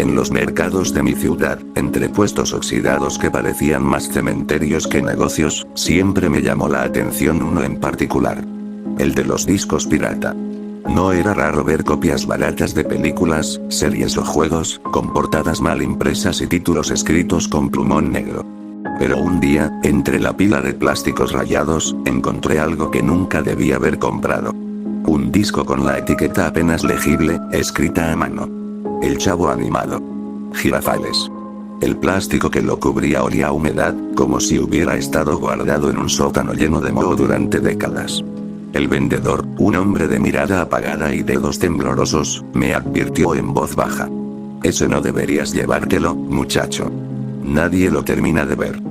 En los mercados de mi ciudad, entre puestos oxidados que parecían más cementerios que negocios, siempre me llamó la atención uno en particular. El de los discos pirata. No era raro ver copias baratas de películas, series o juegos, con portadas mal impresas y títulos escritos con plumón negro. Pero un día, entre la pila de plásticos rayados, encontré algo que nunca debía haber comprado. Un disco con la etiqueta apenas legible, escrita a mano. El Chavo animado. Girafales. El plástico que lo cubría olía a humedad, como si hubiera estado guardado en un sótano lleno de moho durante décadas. El vendedor, un hombre de mirada apagada y dedos temblorosos, me advirtió en voz baja. Eso no deberías llevártelo, muchacho. Nadie lo termina de ver.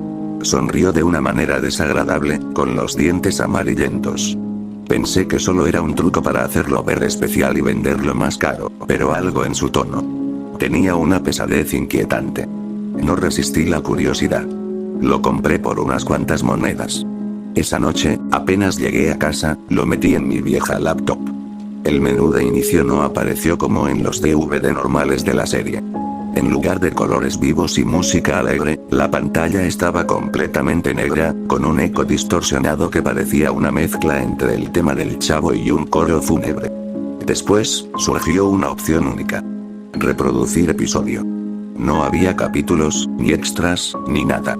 Sonrió de una manera desagradable, con los dientes amarillentos. Pensé que solo era un truco para hacerlo ver especial y venderlo más caro, pero algo en su tono tenía una pesadez inquietante. No resistí la curiosidad. Lo compré por unas cuantas monedas. Esa noche, apenas llegué a casa, lo metí en mi vieja laptop. El menú de inicio no apareció como en los DVD normales de la serie. En lugar de colores vivos y música alegre, la pantalla estaba completamente negra, con un eco distorsionado que parecía una mezcla entre el tema del Chavo y un coro fúnebre. Después, surgió una opción única. Reproducir episodio. No había capítulos, ni extras, ni nada.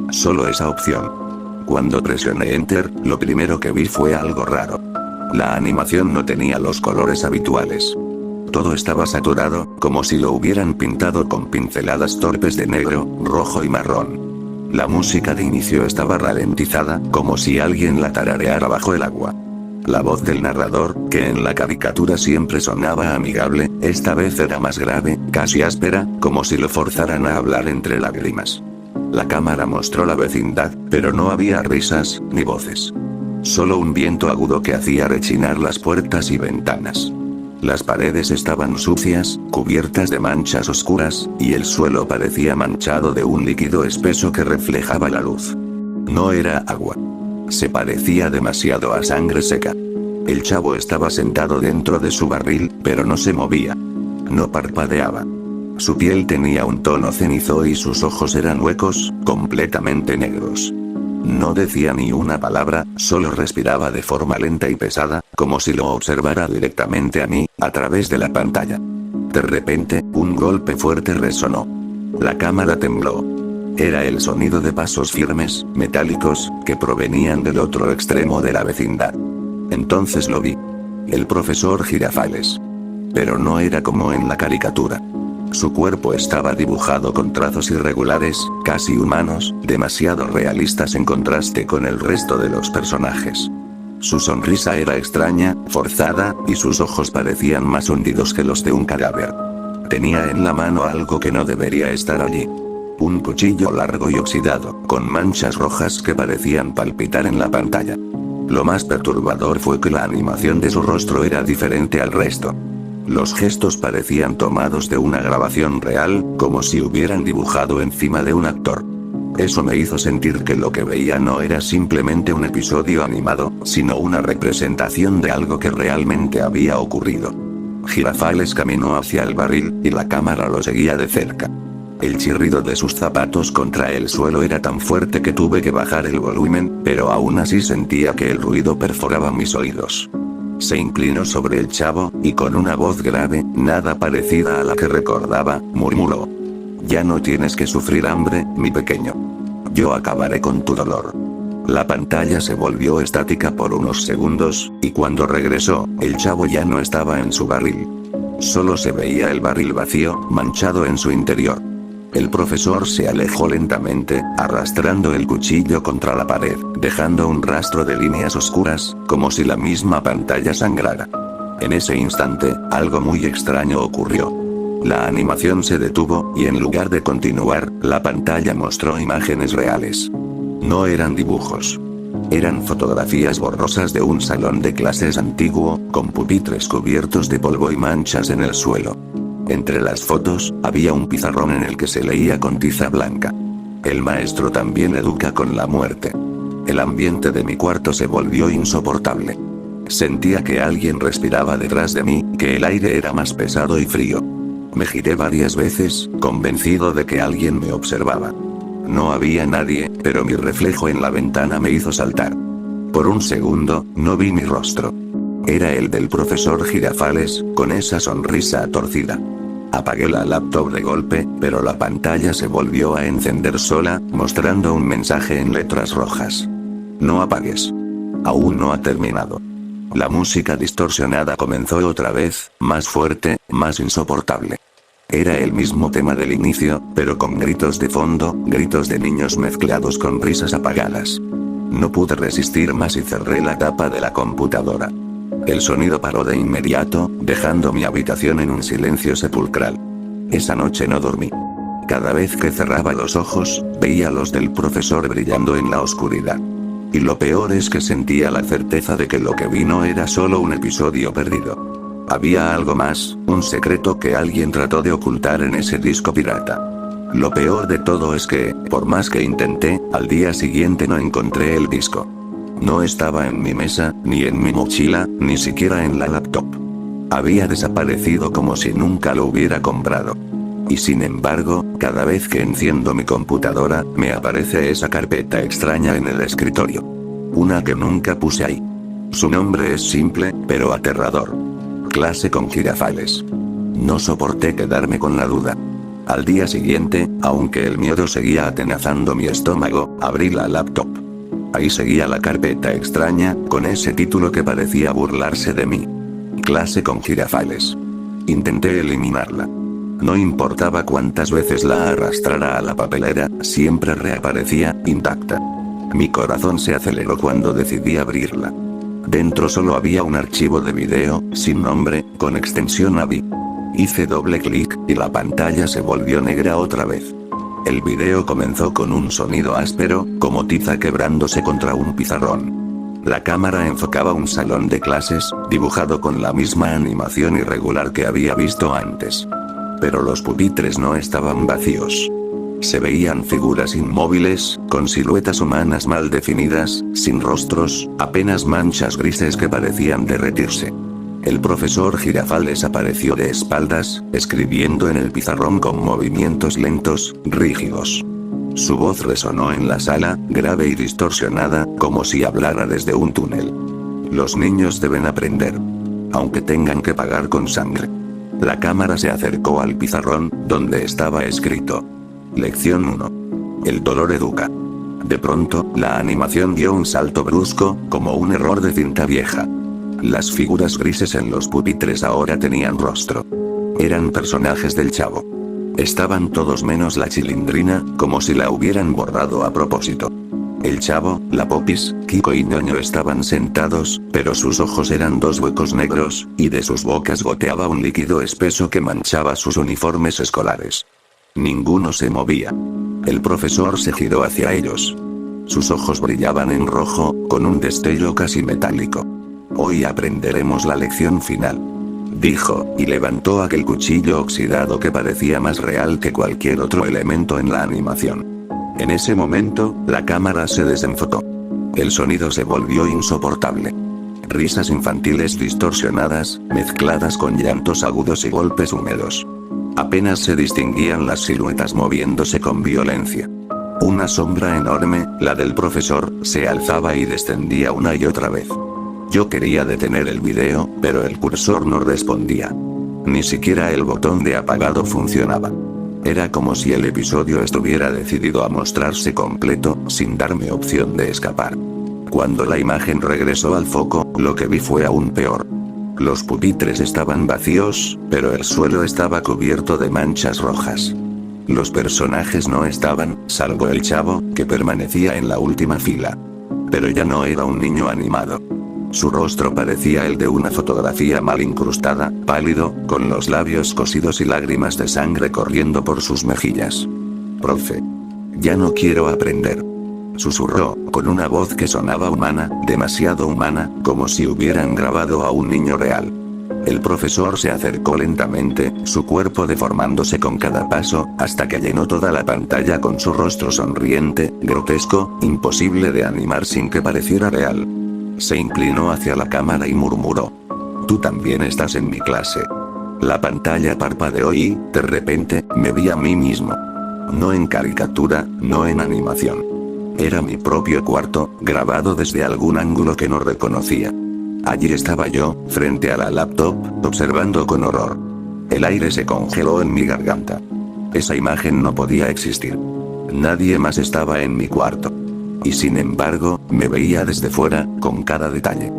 Solo esa opción. Cuando presioné Enter, lo primero que vi fue algo raro. La animación no tenía los colores habituales. Todo estaba saturado, como si lo hubieran pintado con pinceladas torpes de negro, rojo y marrón. La música de inicio estaba ralentizada, como si alguien la tarareara bajo el agua. La voz del narrador, que en la caricatura siempre sonaba amigable, esta vez era más grave, casi áspera, como si lo forzaran a hablar entre lágrimas. La cámara mostró la vecindad, pero no había risas, ni voces. Solo un viento agudo que hacía rechinar las puertas y ventanas. Las paredes estaban sucias, cubiertas de manchas oscuras, y el suelo parecía manchado de un líquido espeso que reflejaba la luz. No era agua. Se parecía demasiado a sangre seca. El Chavo estaba sentado dentro de su barril, pero no se movía. No parpadeaba. Su piel tenía un tono cenizo y sus ojos eran huecos, completamente negros. No decía ni una palabra, solo respiraba de forma lenta y pesada, como si lo observara directamente a mí, a través de la pantalla. De repente, un golpe fuerte resonó. La cámara tembló. Era el sonido de pasos firmes, metálicos, que provenían del otro extremo de la vecindad. Entonces lo vi. El profesor Girafales. Pero no era como en la caricatura. Su cuerpo estaba dibujado con trazos irregulares, casi humanos, demasiado realistas en contraste con el resto de los personajes. Su sonrisa era extraña, forzada, y sus ojos parecían más hundidos que los de un cadáver. Tenía en la mano algo que no debería estar allí. Un cuchillo largo y oxidado, con manchas rojas que parecían palpitar en la pantalla. Lo más perturbador fue que la animación de su rostro era diferente al resto. Los gestos parecían tomados de una grabación real, como si hubieran dibujado encima de un actor. Eso me hizo sentir que lo que veía no era simplemente un episodio animado, sino una representación de algo que realmente había ocurrido. Girafales caminó hacia el barril, y la cámara lo seguía de cerca. El chirrido de sus zapatos contra el suelo era tan fuerte que tuve que bajar el volumen, pero aún así sentía que el ruido perforaba mis oídos. Se inclinó sobre el Chavo, y con una voz grave, nada parecida a la que recordaba, murmuró. Ya no tienes que sufrir hambre, mi pequeño. Yo acabaré con tu dolor. La pantalla se volvió estática por unos segundos, y cuando regresó, el Chavo ya no estaba en su barril. Solo se veía el barril vacío, manchado en su interior. El profesor se alejó lentamente, arrastrando el cuchillo contra la pared, dejando un rastro de líneas oscuras, como si la misma pantalla sangrara. En ese instante, algo muy extraño ocurrió. La animación se detuvo, y en lugar de continuar, la pantalla mostró imágenes reales. No eran dibujos. Eran fotografías borrosas de un salón de clases antiguo, con pupitres cubiertos de polvo y manchas en el suelo. Entre las fotos, había un pizarrón en el que se leía con tiza blanca. El maestro también educa con la muerte. El ambiente de mi cuarto se volvió insoportable. Sentía que alguien respiraba detrás de mí, que el aire era más pesado y frío. Me giré varias veces, convencido de que alguien me observaba. No había nadie, pero mi reflejo en la ventana me hizo saltar. Por un segundo, no vi mi rostro. Era el del profesor Girafales, con esa sonrisa torcida. Apagué la laptop de golpe, pero la pantalla se volvió a encender sola, mostrando un mensaje en letras rojas. No apagues. Aún no ha terminado. La música distorsionada comenzó otra vez, más fuerte, más insoportable. Era el mismo tema del inicio, pero con gritos de fondo, gritos de niños mezclados con risas apagadas. No pude resistir más y cerré la tapa de la computadora. El sonido paró de inmediato, dejando mi habitación en un silencio sepulcral. Esa noche no dormí. Cada vez que cerraba los ojos, veía los del profesor brillando en la oscuridad. Y lo peor es que sentía la certeza de que lo que vi no era solo un episodio perdido. Había algo más, un secreto que alguien trató de ocultar en ese disco pirata. Lo peor de todo es que, por más que intenté, al día siguiente no encontré el disco. No estaba en mi mesa, ni en mi mochila, ni siquiera en la laptop. Había desaparecido como si nunca lo hubiera comprado. Y sin embargo, cada vez que enciendo mi computadora, me aparece esa carpeta extraña en el escritorio. Una que nunca puse ahí. Su nombre es simple, pero aterrador. Clase con Girafales. No soporté quedarme con la duda. Al día siguiente, aunque el miedo seguía atenazando mi estómago, abrí la laptop. Ahí seguía la carpeta extraña, con ese título que parecía burlarse de mí. Clase con Girafales. Intenté eliminarla. No importaba cuántas veces la arrastrara a la papelera, siempre reaparecía, intacta. Mi corazón se aceleró cuando decidí abrirla. Dentro solo había un archivo de video, sin nombre, con extensión AVI. Hice doble clic, y la pantalla se volvió negra otra vez. El video comenzó con un sonido áspero, como tiza quebrándose contra un pizarrón. La cámara enfocaba un salón de clases, dibujado con la misma animación irregular que había visto antes. Pero los pupitres no estaban vacíos. Se veían figuras inmóviles, con siluetas humanas mal definidas, sin rostros, apenas manchas grises que parecían derretirse. El profesor Girafales apareció de espaldas, escribiendo en el pizarrón con movimientos lentos, rígidos. Su voz resonó en la sala, grave y distorsionada, como si hablara desde un túnel. Los niños deben aprender. Aunque tengan que pagar con sangre. La cámara se acercó al pizarrón, donde estaba escrito. Lección 1. El dolor educa. De pronto, la animación dio un salto brusco, como un error de cinta vieja. Las figuras grises en los pupitres ahora tenían rostro. Eran personajes del Chavo. Estaban todos menos la Chilindrina, como si la hubieran borrado a propósito. El Chavo, la Popis, Kiko y Ñoño estaban sentados, pero sus ojos eran dos huecos negros, y de sus bocas goteaba un líquido espeso que manchaba sus uniformes escolares. Ninguno se movía. El profesor se giró hacia ellos. Sus ojos brillaban en rojo, con un destello casi metálico. Hoy aprenderemos la lección final, dijo, y levantó aquel cuchillo oxidado que parecía más real que cualquier otro elemento en la animación. En ese momento, la cámara se desenfocó. El sonido se volvió insoportable. Risas infantiles distorsionadas, mezcladas con llantos agudos y golpes húmedos. Apenas se distinguían las siluetas moviéndose con violencia. Una sombra enorme, la del profesor, se alzaba y descendía una y otra vez. Yo quería detener el video, pero el cursor no respondía. Ni siquiera el botón de apagado funcionaba. Era como si el episodio estuviera decidido a mostrarse completo, sin darme opción de escapar. Cuando la imagen regresó al foco, lo que vi fue aún peor. Los pupitres estaban vacíos, pero el suelo estaba cubierto de manchas rojas. Los personajes no estaban, salvo el Chavo, que permanecía en la última fila. Pero ya no era un niño animado. Su rostro parecía el de una fotografía mal incrustada, pálido, con los labios cosidos y lágrimas de sangre corriendo por sus mejillas. Profe. Ya no quiero aprender. Susurró, con una voz que sonaba humana, demasiado humana, como si hubieran grabado a un niño real. El profesor se acercó lentamente, su cuerpo deformándose con cada paso, hasta que llenó toda la pantalla con su rostro sonriente, grotesco, imposible de animar sin que pareciera real. Se inclinó hacia la cámara y murmuró. Tú también estás en mi clase. La pantalla parpadeó y, de repente, me vi a mí mismo. No en caricatura, no en animación. Era mi propio cuarto, grabado desde algún ángulo que no reconocía. Allí estaba yo, frente a la laptop, observando con horror. El aire se congeló en mi garganta. Esa imagen no podía existir. Nadie más estaba en mi cuarto. Y sin embargo, me veía desde fuera, con cada detalle.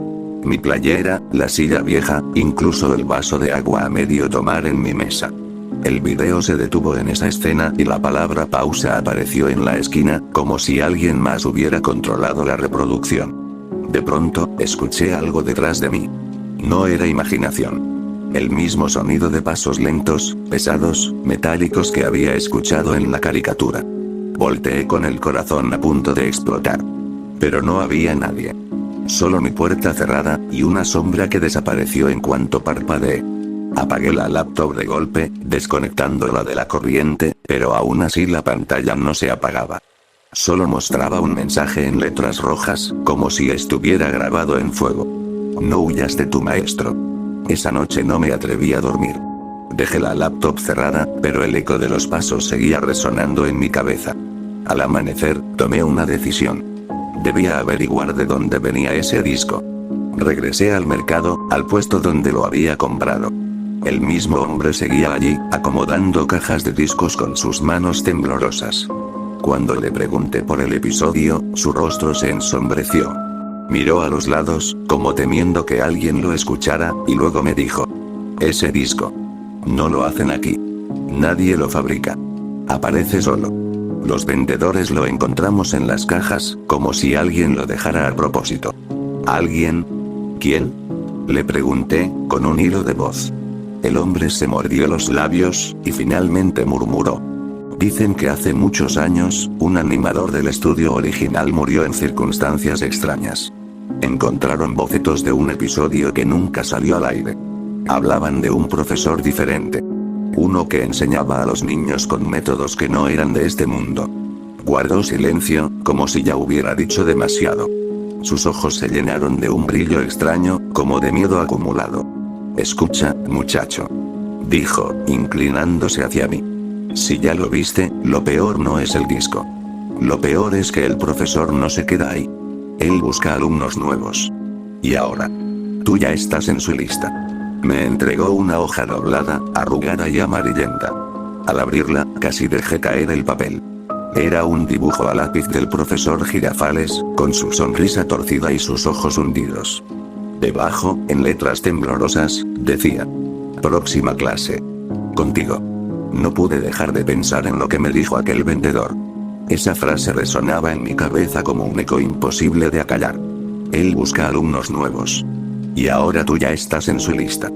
Mi playera, la silla vieja, incluso el vaso de agua a medio tomar en mi mesa. El video se detuvo en esa escena y la palabra pausa apareció en la esquina, como si alguien más hubiera controlado la reproducción. De pronto, escuché algo detrás de mí. No era imaginación. El mismo sonido de pasos lentos, pesados, metálicos que había escuchado en la caricatura. Volteé con el corazón a punto de explotar. Pero no había nadie. Solo mi puerta cerrada, y una sombra que desapareció en cuanto parpadeé. Apagué la laptop de golpe, desconectándola de la corriente, pero aún así la pantalla no se apagaba. Solo mostraba un mensaje en letras rojas, como si estuviera grabado en fuego. No huyas de tu maestro. Esa noche no me atreví a dormir. Dejé la laptop cerrada, pero el eco de los pasos seguía resonando en mi cabeza. Al amanecer, tomé una decisión. Debía averiguar de dónde venía ese disco. Regresé al mercado, al puesto donde lo había comprado. El mismo hombre seguía allí, acomodando cajas de discos con sus manos temblorosas. Cuando le pregunté por el episodio, su rostro se ensombreció. Miró a los lados, como temiendo que alguien lo escuchara, y luego me dijo: ese disco. No lo hacen aquí. Nadie lo fabrica. Aparece solo. Los vendedores lo encontramos en las cajas, como si alguien lo dejara a propósito. ¿Alguien? ¿Quién? Le pregunté, con un hilo de voz. El hombre se mordió los labios, y finalmente murmuró: dicen que hace muchos años, un animador del estudio original murió en circunstancias extrañas. Encontraron bocetos de un episodio que nunca salió al aire. Hablaban de un profesor diferente. Uno que enseñaba a los niños con métodos que no eran de este mundo. Guardó silencio, como si ya hubiera dicho demasiado. Sus ojos se llenaron de un brillo extraño, como de miedo acumulado. Escucha, muchacho. Dijo, inclinándose hacia mí. Si ya lo viste, lo peor no es el disco. Lo peor es que el profesor no se queda ahí. Él busca alumnos nuevos. Y ahora, tú ya estás en su lista. Me entregó una hoja doblada, arrugada y amarillenta. Al abrirla, casi dejé caer el papel. Era un dibujo a lápiz del profesor Girafales, con su sonrisa torcida y sus ojos hundidos. Debajo, en letras temblorosas, decía: próxima clase. Contigo. No pude dejar de pensar en lo que me dijo aquel vendedor. Esa frase resonaba en mi cabeza como un eco imposible de acallar. Él busca alumnos nuevos. Y ahora tú ya estás en su lista.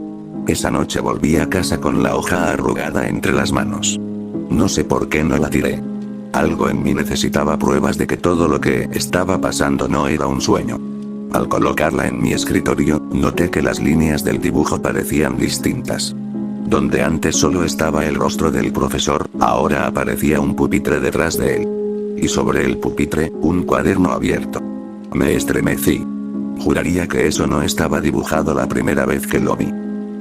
Esa noche volví a casa con la hoja arrugada entre las manos. No sé por qué no la tiré. Algo en mí necesitaba pruebas de que todo lo que estaba pasando no era un sueño. Al colocarla en mi escritorio, noté que las líneas del dibujo parecían distintas. Donde antes solo estaba el rostro del profesor, ahora aparecía un pupitre detrás de él. Y sobre el pupitre, un cuaderno abierto. Me estremecí. Juraría que eso no estaba dibujado la primera vez que lo vi.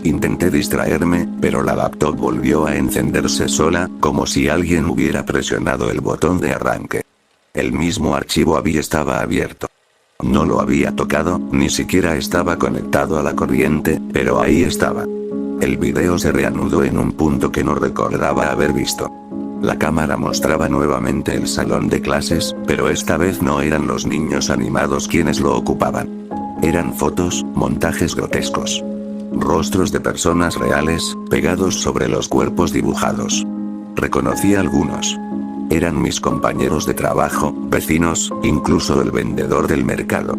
Intenté distraerme, pero la laptop volvió a encenderse sola, como si alguien hubiera presionado el botón de arranque. El mismo archivo estaba abierto. No lo había tocado, ni siquiera estaba conectado a la corriente, pero ahí estaba. El video se reanudó en un punto que no recordaba haber visto. La cámara mostraba nuevamente el salón de clases, pero esta vez no eran los niños animados quienes lo ocupaban. Eran fotos, montajes grotescos. Rostros de personas reales, pegados sobre los cuerpos dibujados. Reconocí a algunos. Eran mis compañeros de trabajo, vecinos, incluso el vendedor del mercado.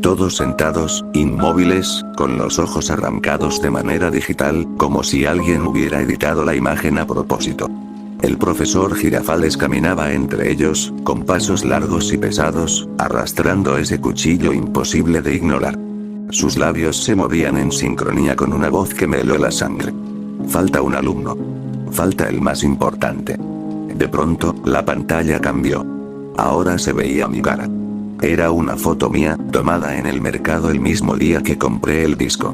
Todos sentados, inmóviles, con los ojos arrancados de manera digital, como si alguien hubiera editado la imagen a propósito. El profesor Girafales caminaba entre ellos, con pasos largos y pesados, arrastrando ese cuchillo imposible de ignorar. Sus labios se movían en sincronía con una voz que me heló la sangre. Falta un alumno. Falta el más importante. De pronto, la pantalla cambió. Ahora se veía mi cara. Era una foto mía, tomada en el mercado el mismo día que compré el disco.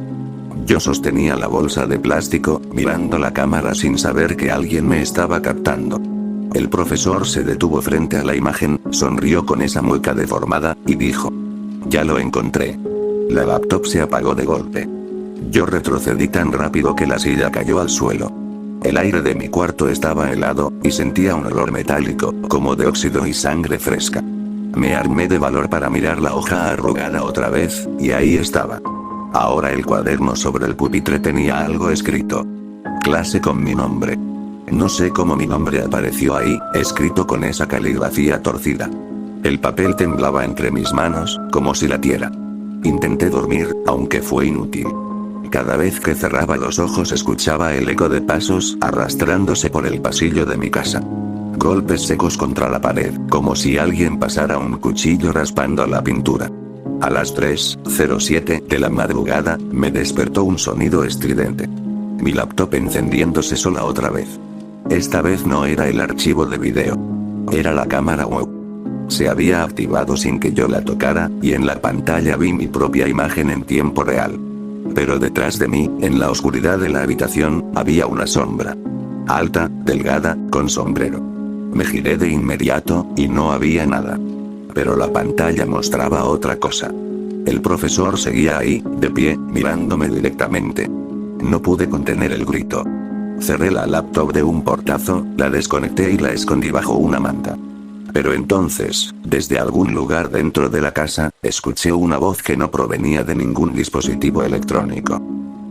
Yo sostenía la bolsa de plástico, mirando la cámara sin saber que alguien me estaba captando. El profesor se detuvo frente a la imagen, sonrió con esa mueca deformada, y dijo: «Ya lo encontré». La laptop se apagó de golpe. Yo retrocedí tan rápido que la silla cayó al suelo. El aire de mi cuarto estaba helado, y sentía un olor metálico, como de óxido y sangre fresca. Me armé de valor para mirar la hoja arrugada otra vez, y ahí estaba. Ahora el cuaderno sobre el pupitre tenía algo escrito. Clase con mi nombre. No sé cómo mi nombre apareció ahí, escrito con esa caligrafía torcida. El papel temblaba entre mis manos, como si latiera. Intenté dormir, aunque fue inútil. Cada vez que cerraba los ojos escuchaba el eco de pasos arrastrándose por el pasillo de mi casa. Golpes secos contra la pared, como si alguien pasara un cuchillo raspando la pintura. A las 3:07 de la madrugada, me despertó un sonido estridente. Mi laptop encendiéndose sola otra vez. Esta vez no era el archivo de video. Era la cámara web. Se había activado sin que yo la tocara, y en la pantalla vi mi propia imagen en tiempo real. Pero detrás de mí, en la oscuridad de la habitación, había una sombra. Alta, delgada, con sombrero. Me giré de inmediato, y no había nada. Pero la pantalla mostraba otra cosa. El profesor seguía ahí, de pie, mirándome directamente. No pude contener el grito. Cerré la laptop de un portazo, la desconecté y la escondí bajo una manta. Pero entonces, desde algún lugar dentro de la casa, escuché una voz que no provenía de ningún dispositivo electrónico.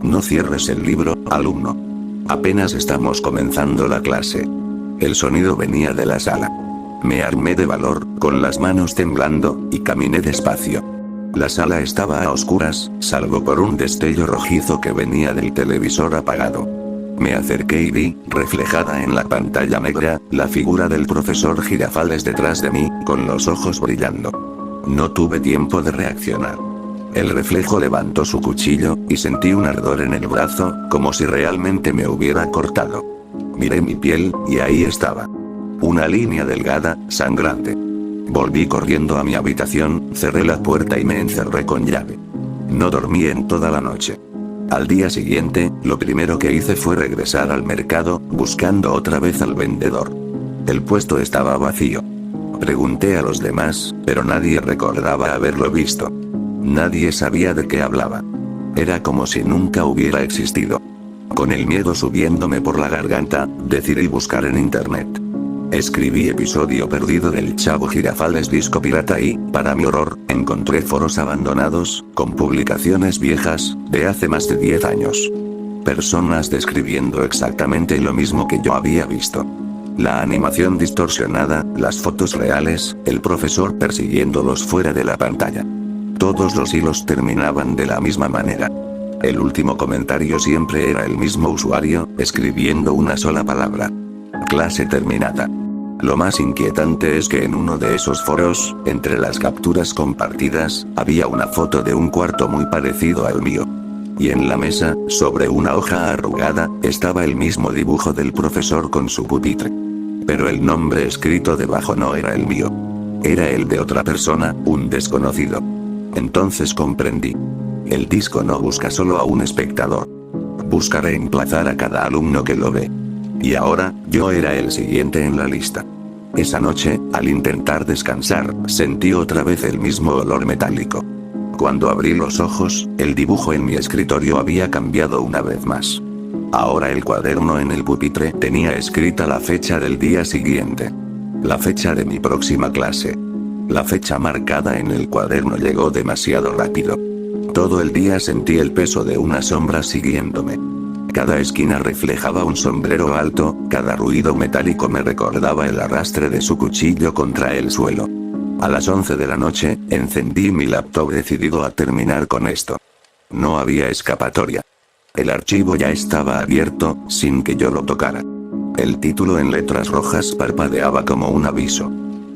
«No cierres el libro, alumno. Apenas estamos comenzando la clase». El sonido venía de la sala. Me armé de valor, con las manos temblando, y caminé despacio. La sala estaba a oscuras, salvo por un destello rojizo que venía del televisor apagado. Me acerqué y vi, reflejada en la pantalla negra, la figura del profesor Girafales detrás de mí, con los ojos brillando. No tuve tiempo de reaccionar. El reflejo levantó su cuchillo, y sentí un ardor en el brazo, como si realmente me hubiera cortado. Miré mi piel, y ahí estaba. Una línea delgada, sangrante. Volví corriendo a mi habitación, cerré la puerta y me encerré con llave. No dormí en toda la noche. Al día siguiente, lo primero que hice fue regresar al mercado, buscando otra vez al vendedor. El puesto estaba vacío. Pregunté a los demás, pero nadie recordaba haberlo visto. Nadie sabía de qué hablaba. Era como si nunca hubiera existido. Con el miedo subiéndome por la garganta, decidí buscar en internet. Escribí episodio perdido del Chavo Girafales disco pirata y, para mi horror, encontré foros abandonados, con publicaciones viejas, de hace más de 10 años. Personas describiendo exactamente lo mismo que yo había visto. La animación distorsionada, las fotos reales, el profesor persiguiéndolos fuera de la pantalla. Todos los hilos terminaban de la misma manera. El último comentario siempre era el mismo usuario, escribiendo una sola palabra. Clase terminada. Lo más inquietante es que en uno de esos foros, entre las capturas compartidas, había una foto de un cuarto muy parecido al mío. Y en la mesa, sobre una hoja arrugada, estaba el mismo dibujo del profesor con su pupitre. Pero el nombre escrito debajo no era el mío. Era el de otra persona, un desconocido. Entonces comprendí. El disco no busca solo a un espectador. Busca reemplazar a cada alumno que lo ve. Y ahora, yo era el siguiente en la lista. Esa noche, al intentar descansar, sentí otra vez el mismo olor metálico. Cuando abrí los ojos, el dibujo en mi escritorio había cambiado una vez más. Ahora el cuaderno en el pupitre tenía escrita la fecha del día siguiente. La fecha de mi próxima clase. La fecha marcada en el cuaderno llegó demasiado rápido. Todo el día sentí el peso de una sombra siguiéndome. Cada esquina reflejaba un sombrero alto, cada ruido metálico me recordaba el arrastre de su cuchillo contra el suelo. A las 11 de la noche, encendí mi laptop decidido a terminar con esto. No había escapatoria. El archivo ya estaba abierto, sin que yo lo tocara. El título en letras rojas parpadeaba como un aviso.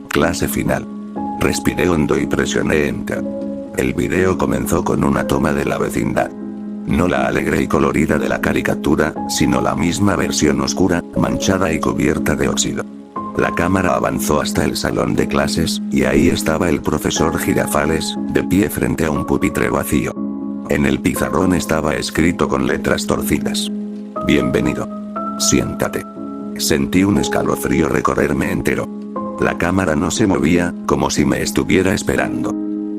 Clase final. Respiré hondo y presioné Enter. El video comenzó con una toma de la vecindad. No la alegre y colorida de la caricatura, sino la misma versión oscura, manchada y cubierta de óxido. La cámara avanzó hasta el salón de clases, y ahí estaba el profesor Girafales, de pie frente a un pupitre vacío. En el pizarrón estaba escrito con letras torcidas: bienvenido. Siéntate. Sentí un escalofrío recorrerme entero. La cámara no se movía, como si me estuviera esperando.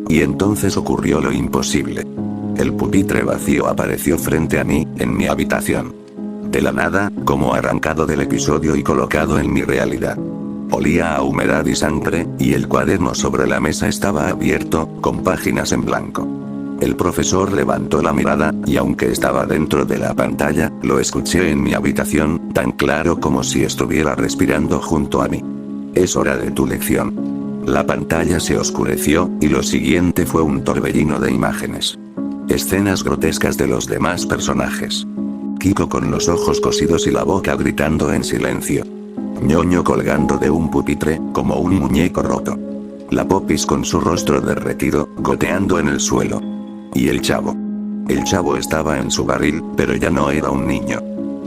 Y entonces ocurrió lo imposible. El pupitre vacío apareció frente a mí, en mi habitación. De la nada, como arrancado del episodio y colocado en mi realidad. Olía a humedad y sangre, y el cuaderno sobre la mesa estaba abierto, con páginas en blanco. El profesor levantó la mirada, y aunque estaba dentro de la pantalla, lo escuché en mi habitación, tan claro como si estuviera respirando junto a mí. Es hora de tu lección. La pantalla se oscureció, y lo siguiente fue un torbellino de imágenes. Escenas grotescas de los demás personajes. Kiko con los ojos cosidos y la boca gritando en silencio. Ñoño colgando de un pupitre, como un muñeco roto. La Popis con su rostro derretido, goteando en el suelo. Y el chavo. El chavo estaba en su barril, pero ya no era un niño.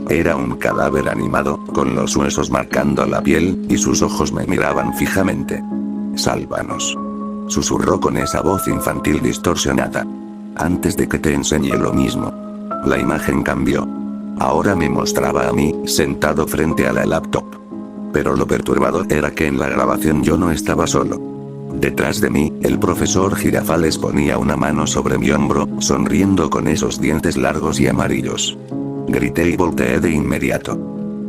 Era un cadáver animado, con los huesos marcando la piel, y sus ojos me miraban fijamente. Sálvanos. Susurró con esa voz infantil distorsionada. Antes de que te enseñe lo mismo. La imagen cambió. Ahora me mostraba a mí, sentado frente a la laptop. Pero lo perturbador era que en la grabación yo no estaba solo. Detrás de mí, el profesor Girafales ponía una mano sobre mi hombro, sonriendo con esos dientes largos y amarillos. Grité y volteé de inmediato.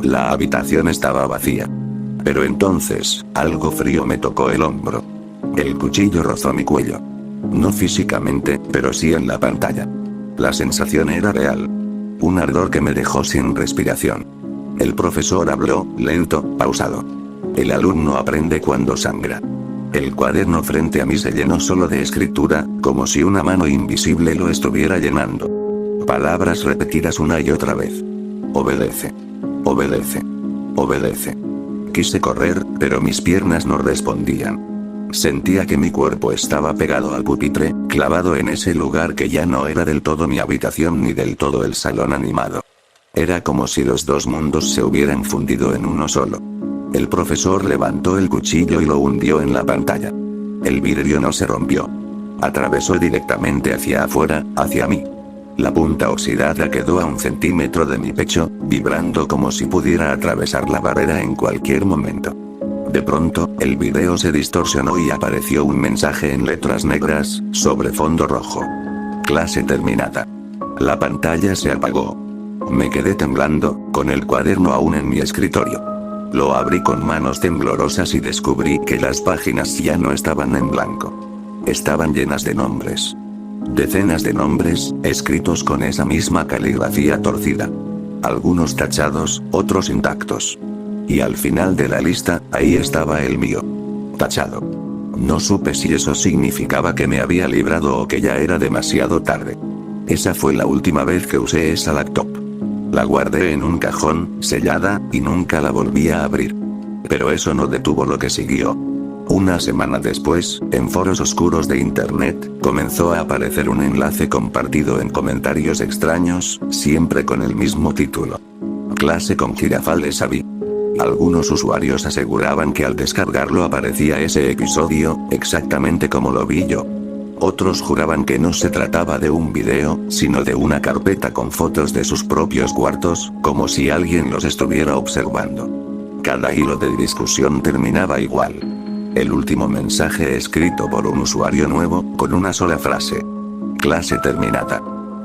La habitación estaba vacía. Pero entonces, algo frío me tocó el hombro. El cuchillo rozó mi cuello. No físicamente, pero sí en la pantalla. La sensación era real. Un ardor que me dejó sin respiración. El profesor habló, lento, pausado. El alumno aprende cuando sangra. El cuaderno frente a mí se llenó solo de escritura, como si una mano invisible lo estuviera llenando. Palabras repetidas una y otra vez. Obedece. Obedece. Obedece. Quise correr, pero mis piernas no respondían. Sentía que mi cuerpo estaba pegado al pupitre, clavado en ese lugar que ya no era del todo mi habitación ni del todo el salón animado. Era como si los dos mundos se hubieran fundido en uno solo. El profesor levantó el cuchillo y lo hundió en la pantalla. El vidrio no se rompió. Atravesó directamente hacia afuera, hacia mí. La punta oxidada quedó a 1 centímetro de mi pecho, vibrando como si pudiera atravesar la barrera en cualquier momento. De pronto, el video se distorsionó y apareció un mensaje en letras negras, sobre fondo rojo. Clase terminada. La pantalla se apagó. Me quedé temblando, con el cuaderno aún en mi escritorio. Lo abrí con manos temblorosas y descubrí que las páginas ya no estaban en blanco. Estaban llenas de nombres. Decenas de nombres, escritos con esa misma caligrafía torcida. Algunos tachados, otros intactos. Y al final de la lista, ahí estaba el mío. Tachado. No supe si eso significaba que me había librado o que ya era demasiado tarde. Esa fue la última vez que usé esa laptop. La guardé en un cajón, sellada, y nunca la volví a abrir. Pero eso no detuvo lo que siguió. Una semana después, en foros oscuros de internet, comenzó a aparecer un enlace compartido en comentarios extraños, siempre con el mismo título. Clase con Girafales Avi. Algunos usuarios aseguraban que al descargarlo aparecía ese episodio, exactamente como lo vi yo. Otros juraban que no se trataba de un video, sino de una carpeta con fotos de sus propios cuartos, como si alguien los estuviera observando. Cada hilo de discusión terminaba igual. El último mensaje escrito por un usuario nuevo, con una sola frase. Clase terminada.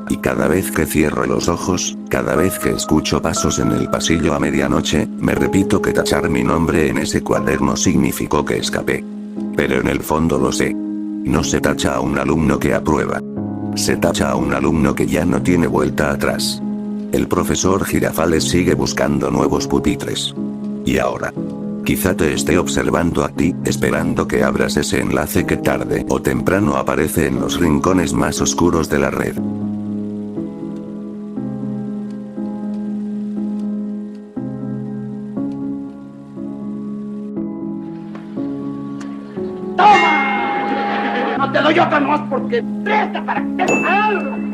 Y cada vez que cierro los ojos, cada vez que escucho pasos en el pasillo a medianoche, me repito que tachar mi nombre en ese cuaderno significó que escapé. Pero en el fondo lo sé. No se tacha a un alumno que aprueba. Se tacha a un alumno que ya no tiene vuelta atrás. El profesor Girafales sigue buscando nuevos pupitres. Y ahora. Quizá te esté observando a ti, esperando que abras ese enlace que tarde o temprano aparece en los rincones más oscuros de la red. ¡Toma! No te doy otra más porque presta para que te algo.